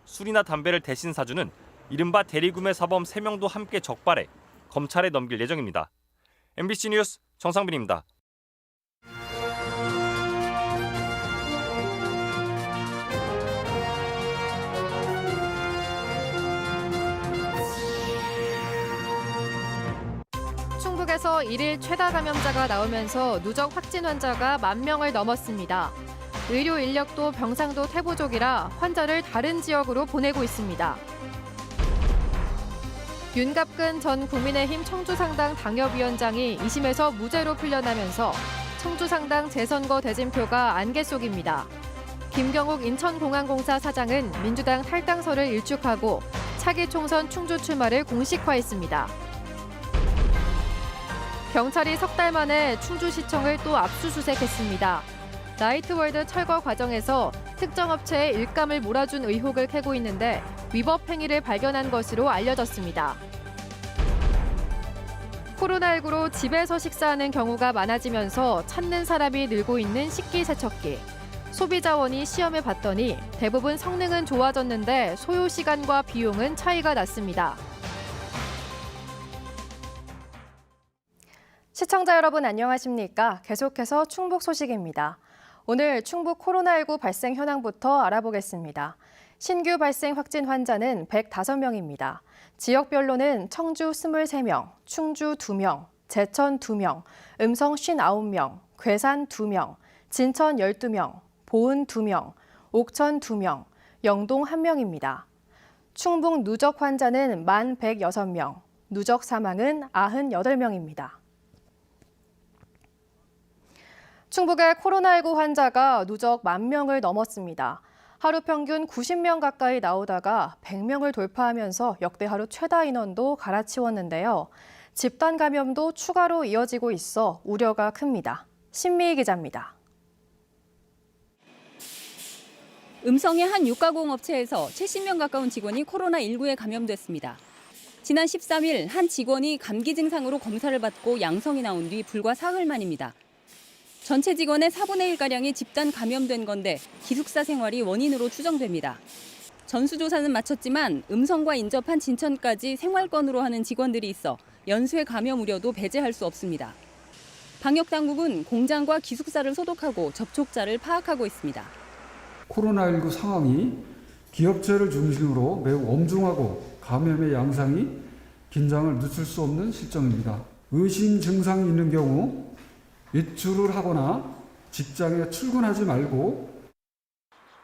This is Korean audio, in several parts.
술이나 담배를 대신 사주는 이른바 대리구매 사범 3명도 함께 적발해 검찰에 넘길 예정입니다. MBC 뉴스 정상빈입니다. 충북에서 1일 최다 감염자가 나오면서 누적 확진 환자가 10,000명을 넘었습니다. 의료 인력도 병상도 태부족이라 환자를 다른 지역으로 보내고 있습니다. 윤갑근 전 국민의힘 청주상당 당협위원장이 2심에서 무죄로 풀려나면서 청주상당 재선거 대진표가 안개 속입니다. 김경욱 인천공항공사 사장은 민주당 탈당설을 일축하고 차기 총선 충주 출마를 공식화했습니다. 경찰이 석 달 만에 충주시청을 또 압수수색했습니다. 나이트월드 철거 과정에서 특정 업체에 일감을 몰아준 의혹을 캐고 있는데 위법 행위를 발견한 것으로 알려졌습니다. 코로나19로 집에서 식사하는 경우가 많아지면서 찾는 사람이 늘고 있는 식기세척기. 소비자원이 시험해 봤더니 대부분 성능은 좋아졌는데 소요 시간과 비용은 차이가 났습니다. 시청자 여러분 안녕하십니까? 계속해서 충북 소식입니다. 오늘 충북 코로나19 발생 현황부터 알아보겠습니다. 신규 발생 확진 환자는 105명입니다. 지역별로는 청주 23명, 충주 2명, 제천 2명, 음성 59명, 괴산 2명, 진천 12명, 보은 2명, 옥천 2명, 영동 1명입니다. 충북 누적 환자는 1,106명, 누적 사망은 98명입니다. 충북의 코로나19 환자가 누적 10,000명을 넘었습니다. 하루 평균 90명 가까이 나오다가 100명을 돌파하면서 역대 하루 최다 인원도 갈아치웠는데요. 집단 감염도 추가로 이어지고 있어 우려가 큽니다. 신미희 기자입니다. 음성의 한 육가공 업체에서 70명 가까운 직원이 코로나19에 감염됐습니다. 지난 13일 한 직원이 감기 증상으로 검사를 받고 양성이 나온 뒤 불과 사흘 만입니다. 전체 직원의 4분의 1가량이 집단 감염된 건데 기숙사 생활이 원인으로 추정됩니다. 전수조사는 마쳤지만 음성과 인접한 진천까지 생활권으로 하는 직원들이 있어 연쇄 감염 우려도 배제할 수 없습니다. 방역당국은 공장과 기숙사를 소독하고 접촉자를 파악하고 있습니다. 코로나19 상황이 기업체를 중심으로 매우 엄중하고 감염의 양상이 긴장을 늦출 수 없는 실정입니다. 의심 증상이 있는 경우 외출을 하거나 직장에 출근하지 말고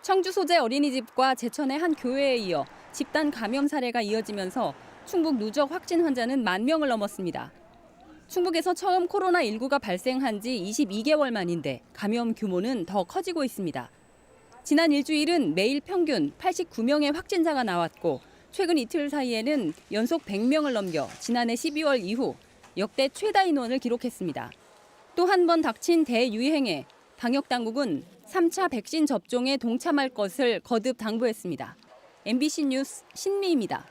청주 소재 어린이집과 제천의 한 교회에 이어 집단 감염 사례가 이어지면서 충북 누적 확진 환자는 10,000명을 넘었습니다. 충북에서 처음 코로나19가 발생한 지 22개월 만인데 감염 규모는 더 커지고 있습니다. 지난 일주일은 매일 평균 89명의 확진자가 나왔고 최근 이틀 사이에는 연속 100명을 넘겨 지난해 12월 이후 역대 최다 인원을 기록했습니다. 또 한 번 닥친 대유행에 방역당국은 3차 백신 접종에 동참할 것을 거듭 당부했습니다. MBC 뉴스 신미입니다.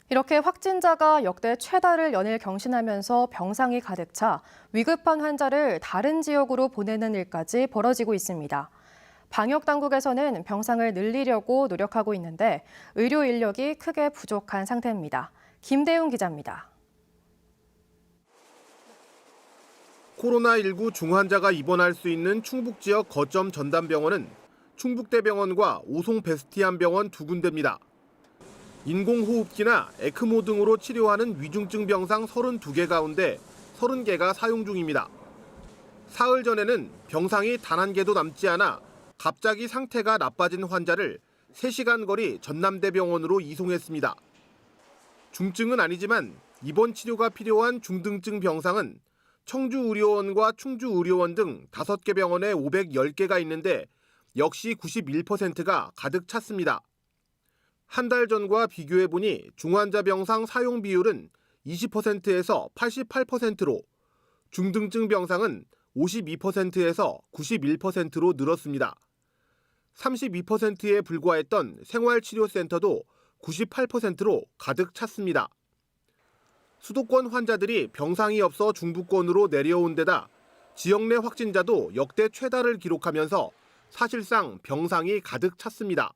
이렇게 확진자가 역대 최다를 연일 경신하면서 병상이 가득 차 위급한 환자를 다른 지역으로 보내는 일까지 벌어지고 있습니다. 방역당국에서는 병상을 늘리려고 노력하고 있는데 의료 인력이 크게 부족한 상태입니다. 김대웅 기자입니다. 코로나19 중환자가 입원할 수 있는 충북 지역 거점 전담병원은 충북대병원과 오송베스티안병원 두 군데입니다. 인공호흡기나 에크모 등으로 치료하는 위중증 병상 32개 가운데 30개가 사용 중입니다. 사흘 전에는 병상이 단 한 개도 남지 않아 갑자기 상태가 나빠진 환자를 3시간 거리 전남대병원으로 이송했습니다. 중증은 아니지만 입원 치료가 필요한 중등증 병상은 청주의료원과 충주의료원 등 5개 병원에 510개가 있는데 역시 91%가 가득 찼습니다. 한 달 전과 비교해보니 중환자 병상 사용 비율은 20%에서 88%로 중등증 병상은 52%에서 91%로 늘었습니다. 32%에 불과했던 생활치료센터도 98%로 가득 찼습니다. 수도권 환자들이 병상이 없어 중부권으로 내려온 데다 지역 내 확진자도 역대 최다를 기록하면서 사실상 병상이 가득 찼습니다.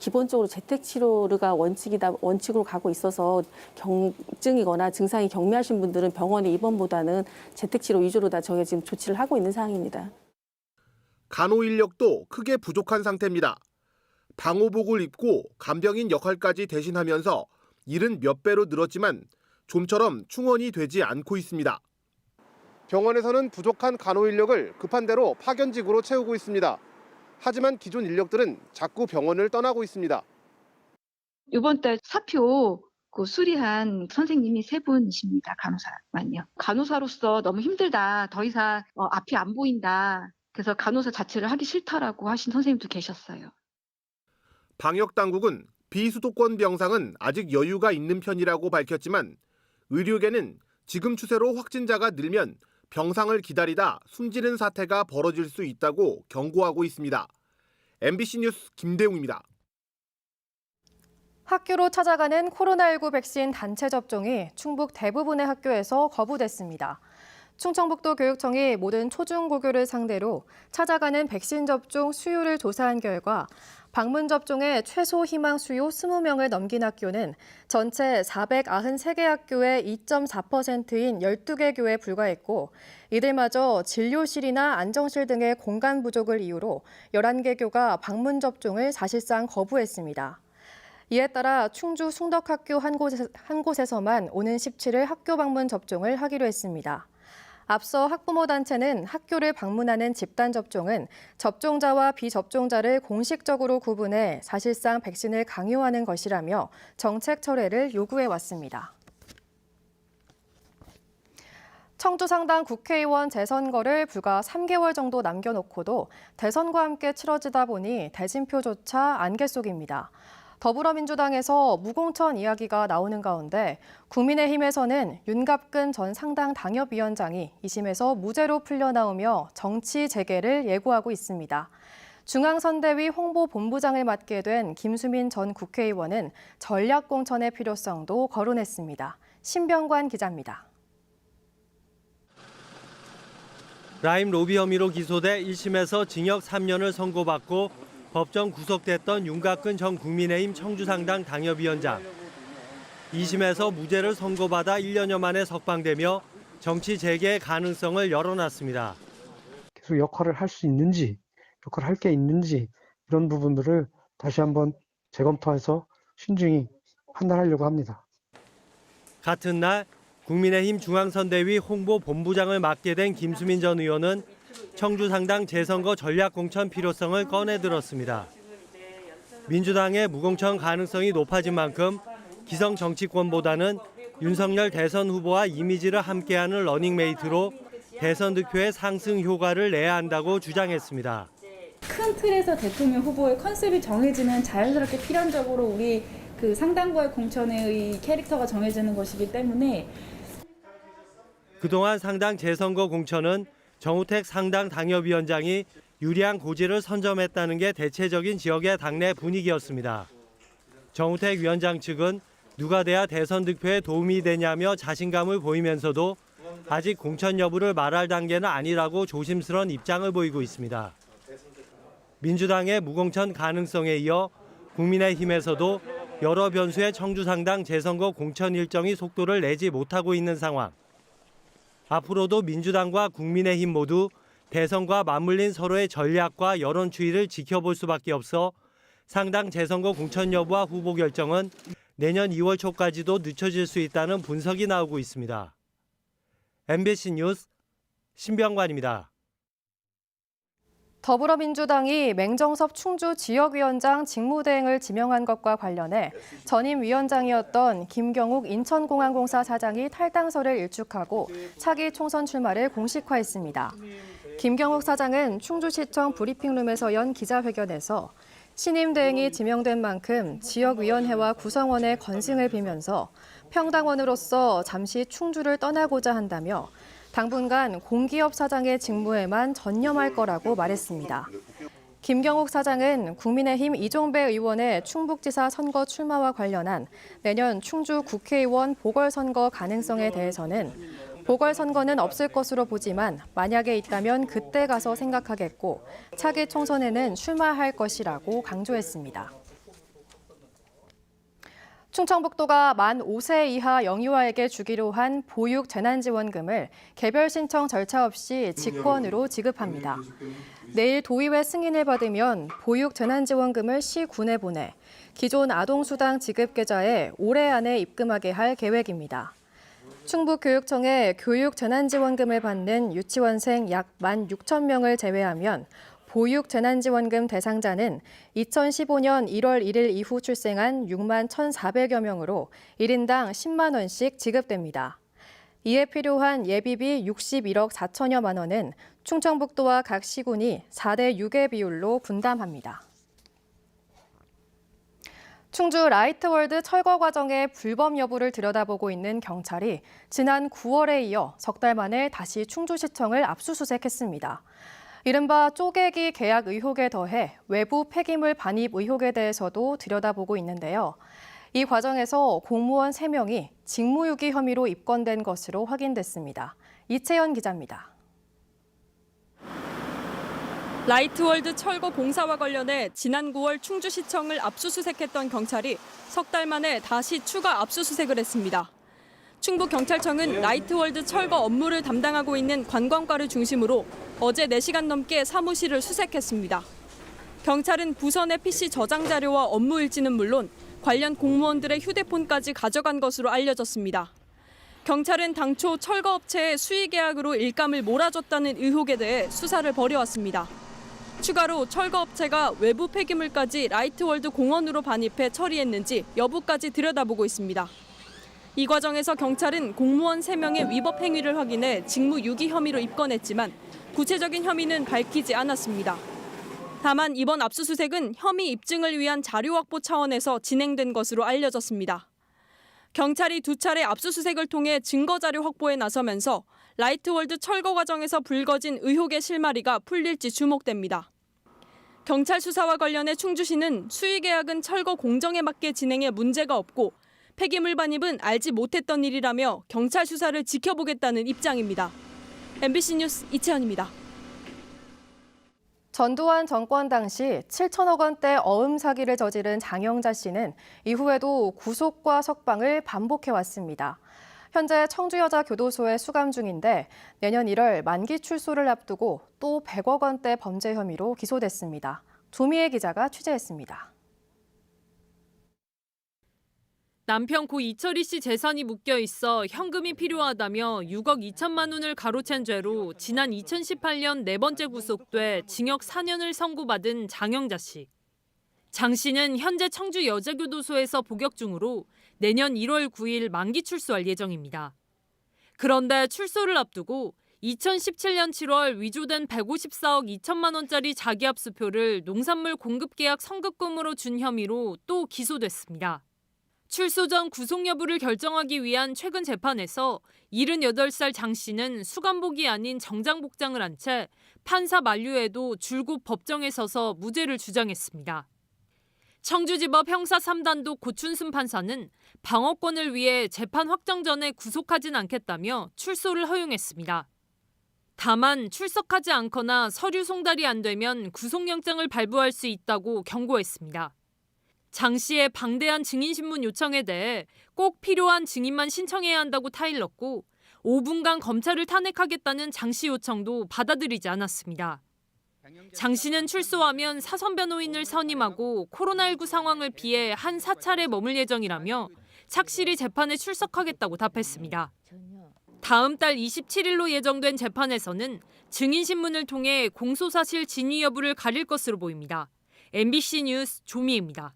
기본적으로 재택치료가 원칙으로 가고 있어서 경증이거나 증상이 경미하신 분들은 병원에 입원보다는 재택치료 위주로 다 저희가 지금 조치를 하고 있는 상황입니다. 간호 인력도 크게 부족한 상태입니다. 방호복을 입고 간병인 역할까지 대신하면서 일은 몇 배로 늘었지만 좀처럼 충원이 되지 않고 있습니다. 병원에서는 부족한 간호 인력을 급한 대로 파견직으로 채우고 있습니다. 하지만 기존 인력들은 자꾸 병원을 떠나고 있습니다. 이번 달 사표 수리한 선생님이 3분이십니다. 간호사만요. 간호사로서 너무 힘들다. 더 이상 앞이 안 보인다. 그래서 간호사 자체를 하기 싫다라고 하신 선생님도 계셨어요. 방역 당국은 비수도권 병상은 아직 여유가 있는 편이라고 밝혔지만 의료계는 지금 추세로 확진자가 늘면 병상을 기다리다 숨지는 사태가 벌어질 수 있다고 경고하고 있습니다. MBC 뉴스 김대웅입니다. 학교로 찾아가는 코로나19 백신 단체 접종이 충북 대부분의 학교에서 거부됐습니다. 충청북도 교육청이 모든 초중고교를 상대로 찾아가는 백신 접종 수요를 조사한 결과 방문 접종의 최소 희망 수요 20명을 넘긴 학교는 전체 493개 학교의 2.4%인 12개 교에 불과했고 이들마저 진료실이나 안정실 등의 공간 부족을 이유로 11개 교가 방문 접종을 사실상 거부했습니다. 이에 따라 충주 숭덕학교 한 곳에서만 오는 17일 학교 방문 접종을 하기로 했습니다. 앞서 학부모 단체는 학교를 방문하는 집단 접종은 접종자와 비접종자를 공식적으로 구분해 사실상 백신을 강요하는 것이라며 정책 철회를 요구해 왔습니다. 청주 상당 국회의원 재선거를 불과 3개월 정도 남겨놓고도 대선과 함께 치러지다 보니 대진표조차 안개 속입니다. 더불어민주당에서 무공천 이야기가 나오는 가운데 국민의힘에서는 윤갑근 전 상당 당협위원장이 2심에서 무죄로 풀려나오며 정치 재개를 예고하고 있습니다. 중앙선대위 홍보본부장을 맡게 된 김수민 전 국회의원은 전략공천의 필요성도 거론했습니다. 신병관 기자입니다. 라임 로비 혐의로 기소돼 1심에서 징역 3년을 선고받고 법정 구속됐던 윤갑근 전 국민의힘 청주상당 당협위원장. 2심에서 무죄를 선고받아 1년여 만에 석방되며 정치 재개의 가능성을 열어놨습니다. 계속 역할을 할 수 있는지, 역할을 할 게 있는지 이런 부분들을 다시 한번 재검토해서 신중히 판단하려고 합니다. 같은 날 국민의힘 중앙선대위 홍보본부장을 맡게 된 김수민 전 의원은 청주상당 재선거 전략공천 필요성을 꺼내들었습니다. 민주당의 무공천 가능성이 높아진 만큼 기성 정치권보다는 윤석열 대선 후보와 이미지를 함께하는 러닝메이트로 대선 득표의 상승 효과를 내야 한다고 주장했습니다. 큰 틀에서 대통령 후보의 컨셉이 정해지는 자연스럽게 필연적으로 우리 그 상당과의 공천의 캐릭터가 정해지는 것이기 때문에 그동안 상당 재선거 공천은 정우택 상당 당협위원장이 유리한 고지를 선점했다는 게 대체적인 지역의 당내 분위기였습니다. 정우택 위원장 측은 누가 돼야 대선 득표에 도움이 되냐며 자신감을 보이면서도 아직 공천 여부를 말할 단계는 아니라고 조심스러운 입장을 보이고 있습니다. 민주당의 무공천 가능성에 이어 국민의힘에서도 여러 변수의 청주상당 재선거 공천 일정이 속도를 내지 못하고 있는 상황. 앞으로도 민주당과 국민의힘 모두 대선과 맞물린 서로의 전략과 여론 추이를 지켜볼 수밖에 없어 상당 재선거 공천 여부와 후보 결정은 내년 2월 초까지도 늦춰질 수 있다는 분석이 나오고 있습니다. MBC 뉴스 신병관입니다. 더불어민주당이 맹정섭 충주 지역위원장 직무대행을 지명한 것과 관련해 전임 위원장이었던 김경욱 인천공항공사 사장이 탈당서를 일축하고 차기 총선 출마를 공식화했습니다. 김경욱 사장은 충주시청 브리핑룸에서 연 기자회견에서 신임 대행이 지명된 만큼 지역위원회와 구성원의 건승을 빌면서 평당원으로서 잠시 충주를 떠나고자 한다며 당분간 공기업 사장의 직무에만 전념할 거라고 말했습니다. 김경욱 사장은 국민의힘 이종배 의원의 충북지사 선거 출마와 관련한 내년 충주 국회의원 보궐선거 가능성에 대해서는 보궐선거는 없을 것으로 보지만 만약에 있다면 그때 가서 생각하겠고 차기 총선에는 출마할 것이라고 강조했습니다. 충청북도가 만 5세 이하 영유아에게 주기로 한 보육 재난지원금을 개별 신청 절차 없이 직권으로 지급합니다. 내일 도의회 승인을 받으면 보육 재난지원금을 시군에 보내 기존 아동수당 지급 계좌에 올해 안에 입금하게 할 계획입니다. 충북교육청에 교육 재난지원금을 받는 유치원생 약 16,000명을 제외하면 보육 재난지원금 대상자는 2015년 1월 1일 이후 출생한 6만 1,400여 명으로 1인당 10만 원씩 지급됩니다. 이에 필요한 예비비 61억 4천여만 원은 충청북도와 각 시군이 4대 6의 비율로 분담합니다. 충주 라이트월드 철거 과정의 불법 여부를 들여다보고 있는 경찰이 지난 9월에 이어 석 달 만에 다시 충주시청을 압수수색했습니다. 이른바 쪼개기 계약 의혹에 더해 외부 폐기물 반입 의혹에 대해서도 들여다보고 있는데요. 이 과정에서 공무원 3명이 직무유기 혐의로 입건된 것으로 확인됐습니다. 이채연 기자입니다. 라이트월드 철거 공사와 관련해 지난 9월 충주시청을 압수수색했던 경찰이 석 달 만에 다시 추가 압수수색을 했습니다. 충북경찰청은 라이트월드 철거 업무를 담당하고 있는 관광과를 중심으로 어제 4시간 넘게 사무실을 수색했습니다. 경찰은 부서 내 PC 저장 자료와 업무 일지는 물론 관련 공무원들의 휴대폰까지 가져간 것으로 알려졌습니다. 경찰은 당초 철거업체에 수의계약으로 일감을 몰아줬다는 의혹에 대해 수사를 벌여왔습니다. 추가로 철거업체가 외부 폐기물까지 라이트월드 공원으로 반입해 처리했는지 여부까지 들여다보고 있습니다. 이 과정에서 경찰은 공무원 3명의 위법 행위를 확인해 직무유기 혐의로 입건했지만 구체적인 혐의는 밝히지 않았습니다. 다만 이번 압수수색은 혐의 입증을 위한 자료 확보 차원에서 진행된 것으로 알려졌습니다. 경찰이 2차례 압수수색을 통해 증거자료 확보에 나서면서 라이트월드 철거 과정에서 불거진 의혹의 실마리가 풀릴지 주목됩니다. 경찰 수사와 관련해 충주시는 수의계약은 철거 공정에 맞게 진행해 문제가 없고 폐기물 반입은 알지 못했던 일이라며 경찰 수사를 지켜보겠다는 입장입니다. MBC 뉴스 이채연입니다. 전두환 정권 당시 7천억 원대 어음 사기를 저지른 장영자 씨는 이후에도 구속과 석방을 반복해왔습니다. 현재 청주여자교도소에 수감 중인데 내년 1월 만기 출소를 앞두고 또 100억 원대 범죄 혐의로 기소됐습니다. 조미애 기자가 취재했습니다. 남편 고 이철희 씨 재산이 묶여 있어 현금이 필요하다며 6억 2천만 원을 가로챈 죄로 지난 2018년 4번째 구속돼 징역 4년을 선고받은 장영자 씨. 장 씨는 현재 청주여자교도소에서 복역 중으로 내년 1월 9일 만기 출소할 예정입니다. 그런데 출소를 앞두고 2017년 7월 위조된 154억 2천만 원짜리 자기압수표를 농산물 공급계약 성급금으로 준 혐의로 또 기소됐습니다. 출소 전 구속 여부를 결정하기 위한 최근 재판에서 78살 장 씨는 수감복이 아닌 정장 복장을 한 채 판사 만류에도 줄곧 법정에 서서 무죄를 주장했습니다. 청주지법 형사 3단독 고춘순 판사는 방어권을 위해 재판 확정 전에 구속하진 않겠다며 출소를 허용했습니다. 다만 출석하지 않거나 서류 송달이 안 되면 구속영장을 발부할 수 있다고 경고했습니다. 장 씨의 방대한 증인신문 요청에 대해 꼭 필요한 증인만 신청해야 한다고 타일렀고 5분간 검찰을 탄핵하겠다는 장 씨 요청도 받아들이지 않았습니다. 장 씨는 출소하면 사선 변호인을 선임하고 코로나19 상황을 피해 한 사찰에 머물 예정이라며 착실히 재판에 출석하겠다고 답했습니다. 다음 달 27일로 예정된 재판에서는 증인신문을 통해 공소사실 진위 여부를 가릴 것으로 보입니다. MBC 뉴스 조미애입니다.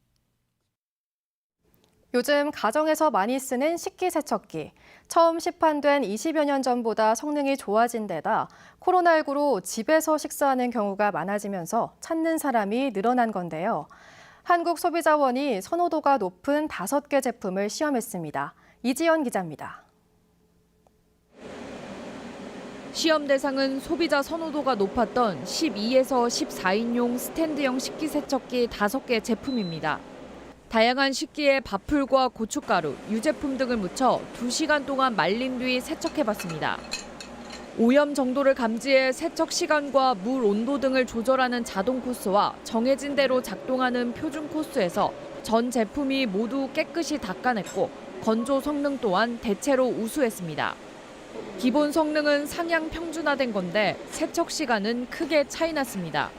요즘 가정에서 많이 쓰는 식기세척기. 처음 시판된 20여 년 전보다 성능이 좋아진 데다 코로나19로 집에서 식사하는 경우가 많아지면서 찾는 사람이 늘어난 건데요. 한국소비자원이 선호도가 높은 5개 제품을 시험했습니다. 이지연 기자입니다. 시험 대상은 소비자 선호도가 높았던 12에서 14인용 스탠드형 식기세척기 5개 제품입니다. 다양한 식기에 밥풀과 고춧가루, 유제품 등을 묻혀 2시간 동안 말린 뒤 세척해봤습니다. 오염 정도를 감지해 세척 시간과 물 온도 등을 조절하는 자동 코스와 정해진 대로 작동하는 표준 코스에서 전 제품이 모두 깨끗이 닦아냈고 건조 성능 또한 대체로 우수했습니다. 기본 성능은 상향 평준화된 건데 세척 시간은 크게 차이 났습니다.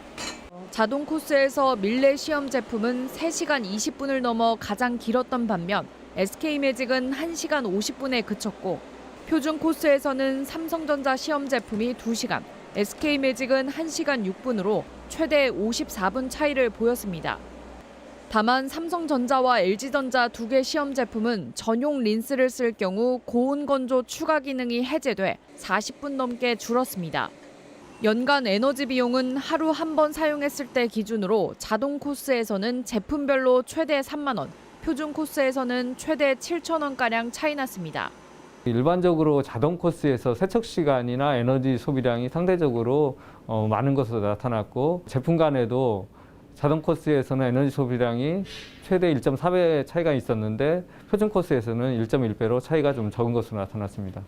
자동 코스에서 밀레 시험 제품은 3시간 20분을 넘어 가장 길었던 반면 SK매직은 1시간 50분에 그쳤고 표준 코스에서는 삼성전자 시험 제품이 2시간, SK매직은 1시간 6분으로 최대 54분 차이를 보였습니다. 다만 삼성전자와 LG전자 2개 시험 제품은 전용 린스를 쓸 경우 고온 건조 추가 기능이 해제돼 40분 넘게 줄었습니다. 연간 에너지 비용은 하루 한 번 사용했을 때 기준으로 자동 코스에서는 제품별로 최대 3만 원, 표준 코스에서는 최대 7천 원가량 차이 났습니다. 일반적으로 자동 코스에서 세척 시간이나 에너지 소비량이 상대적으로 많은 것으로 나타났고 제품 간에도 자동 코스에서는 에너지 소비량이 최대 1.4배 차이가 있었는데 표준 코스에서는 1.1배로 차이가 좀 적은 것으로 나타났습니다.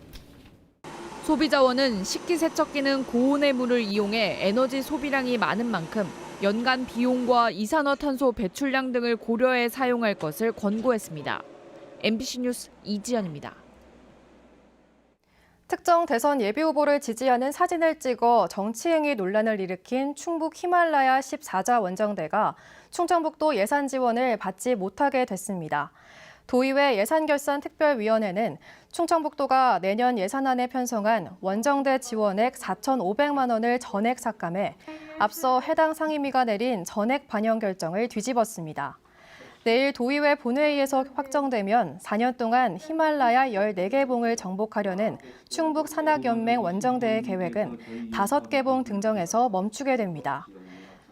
소비자원은 식기세척기는 고온의 물을 이용해 에너지 소비량이 많은 만큼 연간 비용과 이산화탄소 배출량 등을 고려해 사용할 것을 권고했습니다. MBC 뉴스 이지연입니다. 특정 대선 예비후보를 지지하는 사진을 찍어 정치행위 논란을 일으킨 충북 히말라야 14자 원정대가 충청북도 예산 지원을 받지 못하게 됐습니다. 도의회 예산결산특별위원회는 충청북도가 내년 예산안에 편성한 원정대 지원액 4,500만 원을 전액 삭감해 앞서 해당 상임위가 내린 전액 반영 결정을 뒤집었습니다. 내일 도의회 본회의에서 확정되면 4년 동안 히말라야 14개 봉을 정복하려는 충북 산악연맹 원정대의 계획은 5개 봉 등정에서 멈추게 됩니다.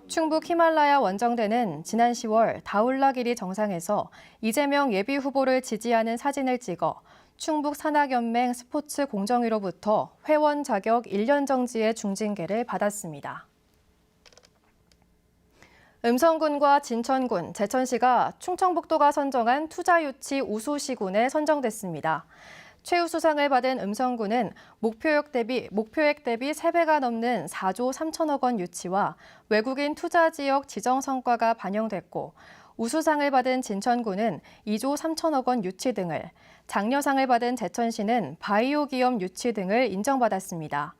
충북 히말라야 원정대는 지난 10월 다울라기리 정상에서 이재명 예비후보를 지지하는 사진을 찍어 충북 산악연맹 스포츠 공정위로부터 회원 자격 1년 정지의 중징계를 받았습니다. 음성군과 진천군, 제천시가 충청북도가 선정한 투자유치 우수시군에 선정됐습니다. 최우수상을 받은 음성군은 목표액 대비 3배가 넘는 4조 3천억 원 유치와 외국인 투자 지역 지정 성과가 반영됐고, 우수상을 받은 진천군은 2조 3천억 원 유치 등을, 장려상을 받은 제천시는 바이오 기업 유치 등을 인정받았습니다.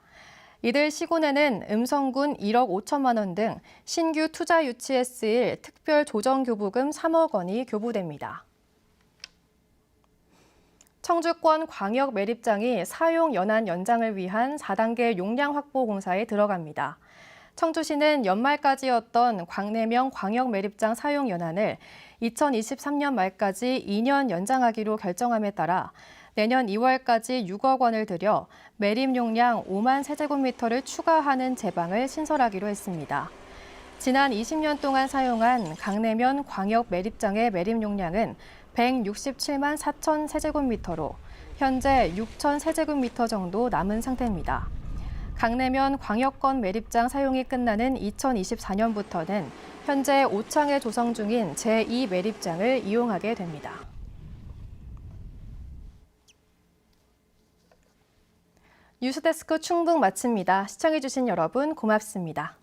이들 시군에는 음성군 1억 5천만 원 등 신규 투자 유치에 쓰일 특별 조정교부금 3억 원이 교부됩니다. 청주권 광역 매립장이 사용 연한 연장을 위한 4단계 용량 확보 공사에 들어갑니다. 청주시는 연말까지였던 광내명 광역 매립장 사용 연한을 2023년 말까지 2년 연장하기로 결정함에 따라 내년 2월까지 6억 원을 들여 매립 용량 5만 세제곱미터를 추가하는 제방을 신설하기로 했습니다. 지난 20년 동안 사용한 강내면 광역 매립장의 매립 용량은 167만 4천 세제곱미터로 현재 6천 세제곱미터 정도 남은 상태입니다. 강내면 광역권 매립장 사용이 끝나는 2024년부터는 현재 5창에 조성 중인 제2 매립장을 이용하게 됩니다. 뉴스데스크 충북 마칩니다. 시청해주신 여러분 고맙습니다.